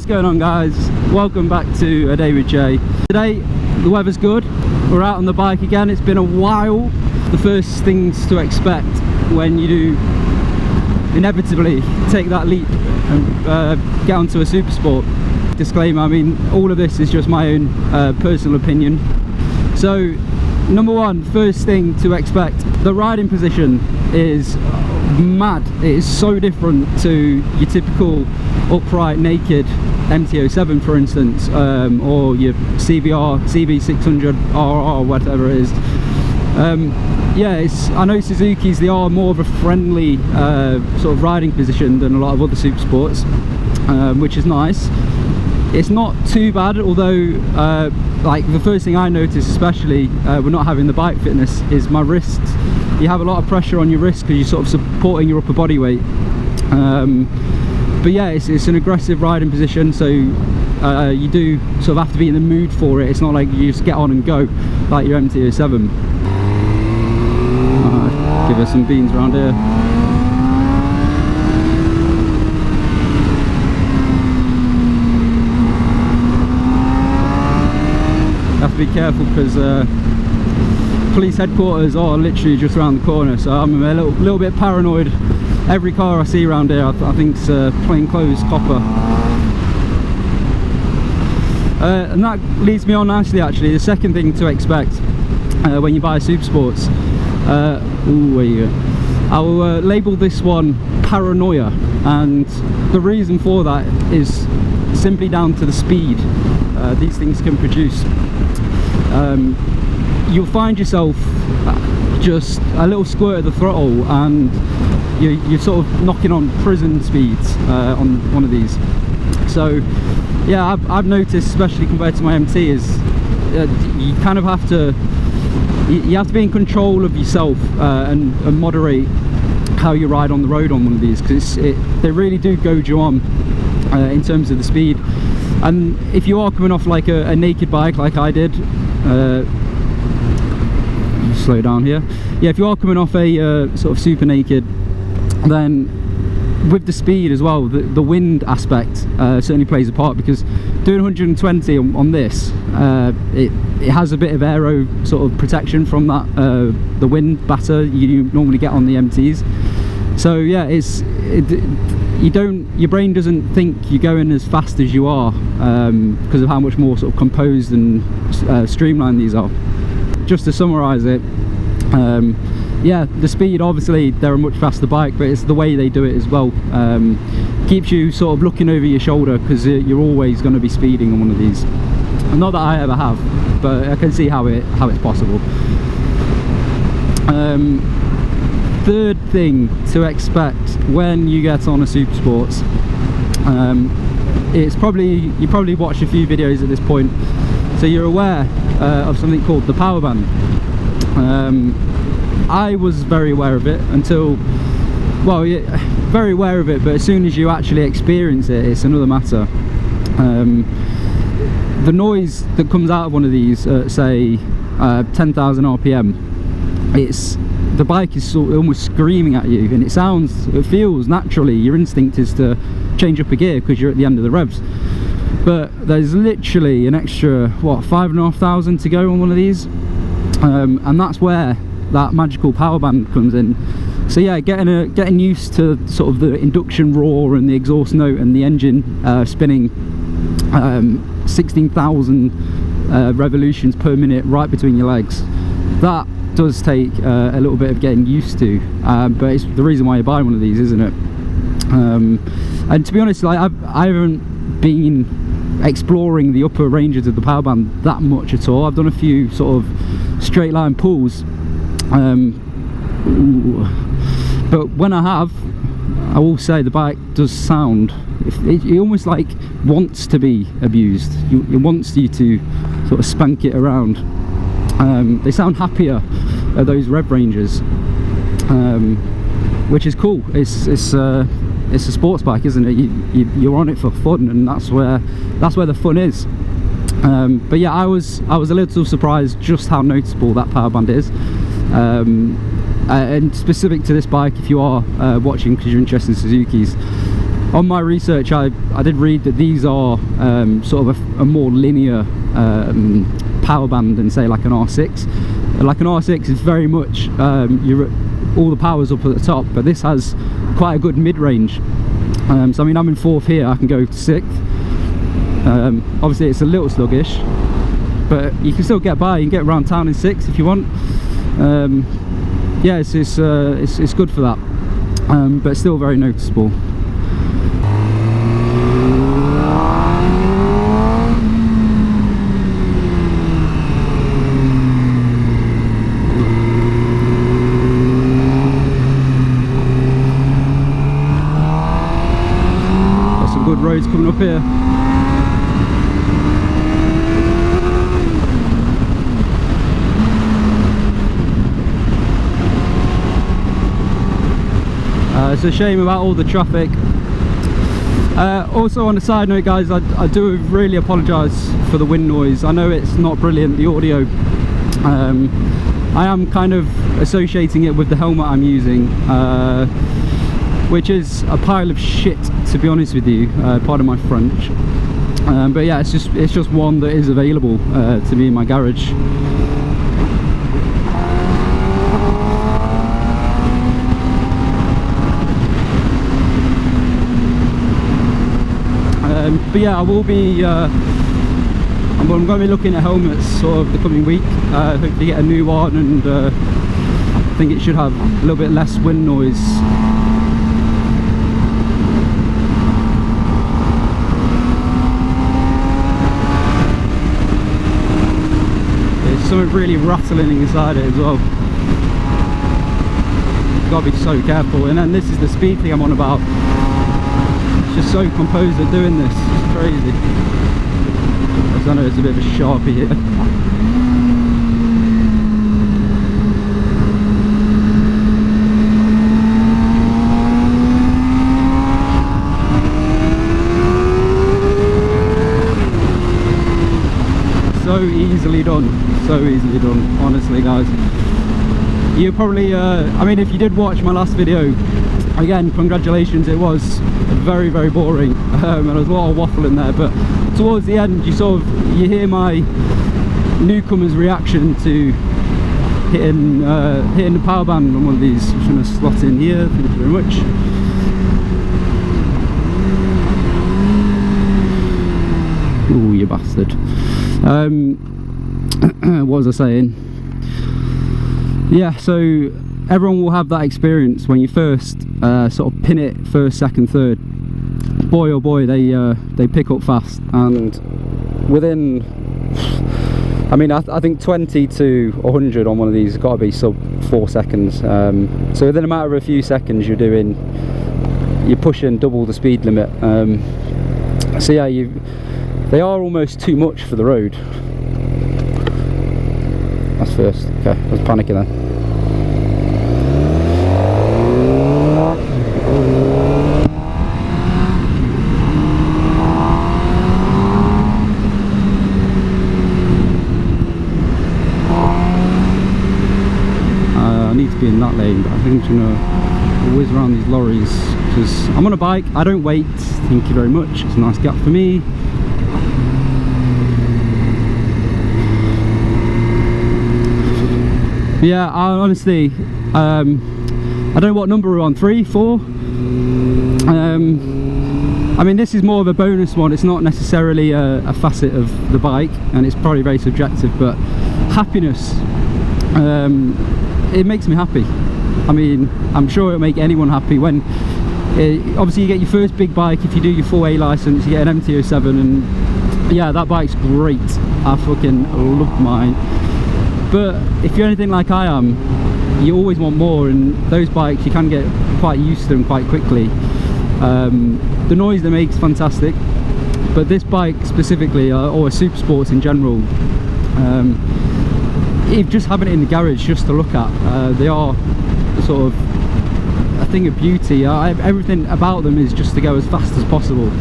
What's going on, guys? Welcome back to A Day with Jay. Today the weather's good, we're out on the bike again. It's been a while. The first things to expect when you do inevitably take that leap and get onto a super sport. Disclaimer, I mean, all of this is just my own personal opinion. So number one, first thing to expect, the riding position is mad. It is so different to your typical upright naked MT07, for instance, or your CB600 RR, whatever it is. Yeah, I know Suzuki's, they are more of a friendly sort of riding position than a lot of other super sports, which is nice. It's not too bad, although like the first thing I noticed, especially with not having the bike fitness, is my wrists. You have a lot of pressure on your wrists because you're sort of supporting your upper body weight. But yeah, it's an aggressive riding position, so you do sort of have to be in the mood for it. It's not like you just get on and go like your MT07. Give us some beans around here. Have to be careful because police headquarters are literally just around the corner, so I'm a little bit paranoid. Every car I see around here I think is plainclothes copper. And that leads me on nicely, actually, the second thing to expect when you buy super sports. Where you go? I will label this one paranoia, and the reason for that is simply down to the speed these things can produce. You'll find yourself just a little squirt of the throttle and you're sort of knocking on prison speeds on one of these. So yeah, I've noticed, especially compared to my MT, is you kind of have to be in control of yourself and moderate how you ride on the road on one of these, because they really do goad you on in terms of the speed. And if you are coming off like a naked bike like I did, slow down here, yeah, if you are coming off a sort of super naked, then with the speed as well, the wind aspect certainly plays a part, because doing 120 on this, it has a bit of aero sort of protection from that the wind batter you normally get on the MTs. So yeah, your brain doesn't think you're going as fast as you are because of how much more sort of composed and streamlined these are. Just to summarize it, yeah, the speed, obviously they're a much faster bike, but it's the way they do it as well. Keeps you sort of looking over your shoulder, because you're always going to be speeding on one of these. Not that I ever have, but I can see how it's possible. Third thing to expect when you get on a super sports, you probably watched a few videos at this point, so you're aware of something called the power band. I was very aware of it until, well, yeah, very aware of it, but as soon as you actually experience it, it's another matter. The noise that comes out of one of these at say 10,000 RPM, the bike is sort of almost screaming at you, and it feels naturally, your instinct is to change up a gear because you're at the end of the revs. But there's literally an extra, what, 5,500 to go on one of these, and that's where that magical power band comes in. So yeah, getting used to sort of the induction roar and the exhaust note and the engine spinning 16,000 revolutions per minute right between your legs, that does take a little bit of getting used to, but it's the reason why you buy one of these, isn't it? And to be honest, like, I haven't been exploring the upper ranges of the power band that much at all. I've done a few sort of straight line pulls, but when I have, I will say the bike does sound, it almost like wants to be abused. It wants you to sort of spank it around. They sound happier at those rev ranges, which is cool. It's a sports bike, isn't it? You're on it for fun, and that's where the fun is. But yeah, I was a little surprised just how noticeable that power band is. And specific to this bike, if you are watching because you're interested in Suzuki's, on my research I did read that these are sort of a more linear power band than say like an R6. Like an R6 is very much all the power's up at the top, but this has quite a good mid-range. So I mean, I'm in 4th here, I can go to 6th. Obviously it's a little sluggish, but you can still get by. You can get around town in 6th if you want. Yeah, it's good for that, but still very noticeable. Got some good roads coming up here. It's a shame about all the traffic. Also on a side note, guys, I do really apologise for the wind noise. I know it's not brilliant, the audio. I am kind of associating it with the helmet I'm using, which is a pile of shit, to be honest with you, pardon my French. But yeah, it's just one that is available to me in my garage. But yeah, I will be I'm going to be looking at helmets sort of the coming week, hopefully get a new one, and I think it should have a little bit less wind noise. There's something really rattling inside it as well. You've got to be so careful. And then this is the speed thing I'm on about. Just so composed at doing this, it's crazy. I know it's a bit of a sharpie here. So easily done, honestly, guys. You probably, I mean, if you did watch my last video, again, congratulations, it was very, very boring, and there was a lot of waffle in there, but towards the end you hear my newcomer's reaction to hitting the power band on one of these. I'm just going to slot in here, thank you very much. Ooh, you bastard. What was I saying? Yeah, so everyone will have that experience when you first sort of pin it first, second, third. Boy oh boy, they pick up fast, and within, I mean, I think 20 to 100 on one of these has got to be sub 4 seconds. So within a matter of a few seconds you're pushing double the speed limit. So yeah, they are almost too much for the road. That's first. Okay, I was panicking then. Be in that lane, but I think I'm gonna whiz around these lorries because I'm on a bike. I don't wait. Thank you very much. It's a nice gap for me. Yeah, honestly, I don't know what number we're on. 3, 4. I mean, this is more of a bonus one. It's not necessarily a facet of the bike, and it's probably very subjective, but happiness. It makes me happy. I mean, I'm sure it'll make anyone happy when obviously you get your first big bike. If you do your full A license, you get an MT07, and yeah, that bike's great. I fucking love mine. But if you're anything like I am, you always want more, and those bikes you can get quite used to them quite quickly. The noise they make is fantastic, but this bike specifically, or SUPERSPORTS in general, if just having it in the garage just to look at, they are sort of a thing of beauty. Everything about them is just to go as fast as possible,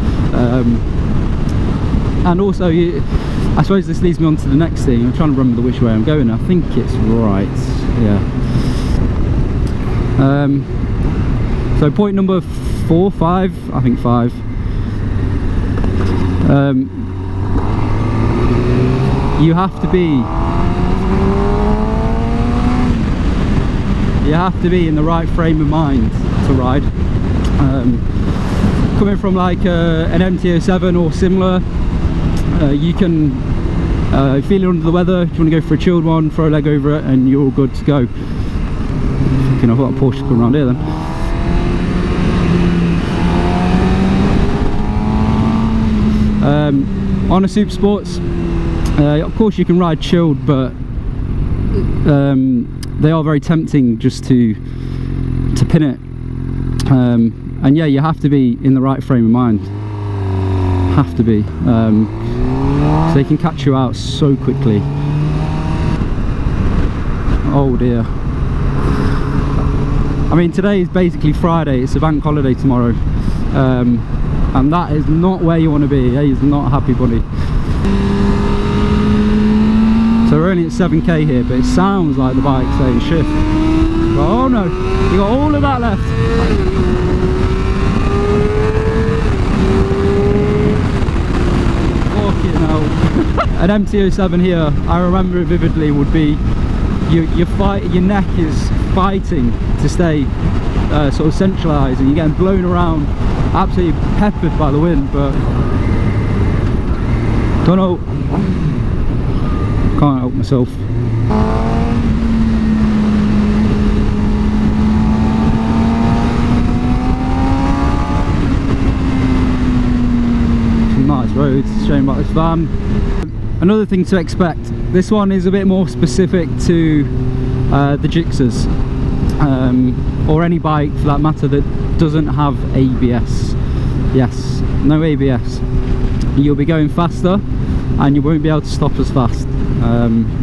and also I suppose this leads me on to the next thing. I'm trying to remember which way I'm going. I think it's right, yeah. So point number 4, 5, I think 5. You have to be in the right frame of mind to ride. Coming from like an MT07 or similar, you can feel it under the weather. If you want to go for a chilled one, throw a leg over it and you're all good to go. Fucking, I've got a Porsche coming around here then. On a SUPERSPORTS, of course you can ride chilled, but they are very tempting just to pin it. And yeah, you have to be in the right frame of mind. Have to be. So they can catch you out so quickly. Oh dear. I mean, today is basically Friday. It's a bank holiday tomorrow. And that is not where you want to be. He is not a happy bunny. So we're only at 7k here, but it sounds like the bike's saying shift. But oh no, you got all of that left. Fucking hell. An MT07 here, I remember it vividly, would be your neck is fighting to stay sort of centralised, and you're getting blown around, absolutely peppered by the wind. But don't know, can't help myself. Some nice roads, shame about this van. Another thing to expect, this one is a bit more specific to the GSXRs, or any bike for that matter that doesn't have ABS. Yes, no ABS. You'll be going faster and you won't be able to stop as fast.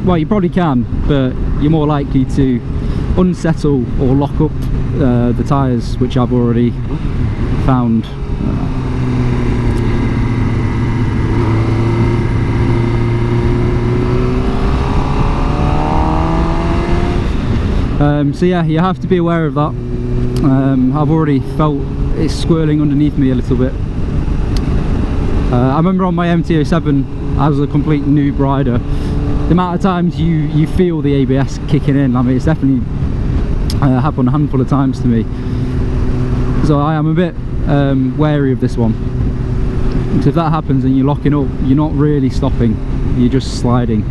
Well, you probably can, but you're more likely to unsettle or lock up the tyres, which I've already found. So yeah, you have to be aware of that. I've already felt it swirling underneath me a little bit. I remember on my MT07, as a complete noob rider, the amount of times you feel the ABS kicking in. I mean, it's definitely happened a handful of times to me. So I am a bit wary of this one. So if that happens and you're locking up, you're not really stopping, you're just sliding.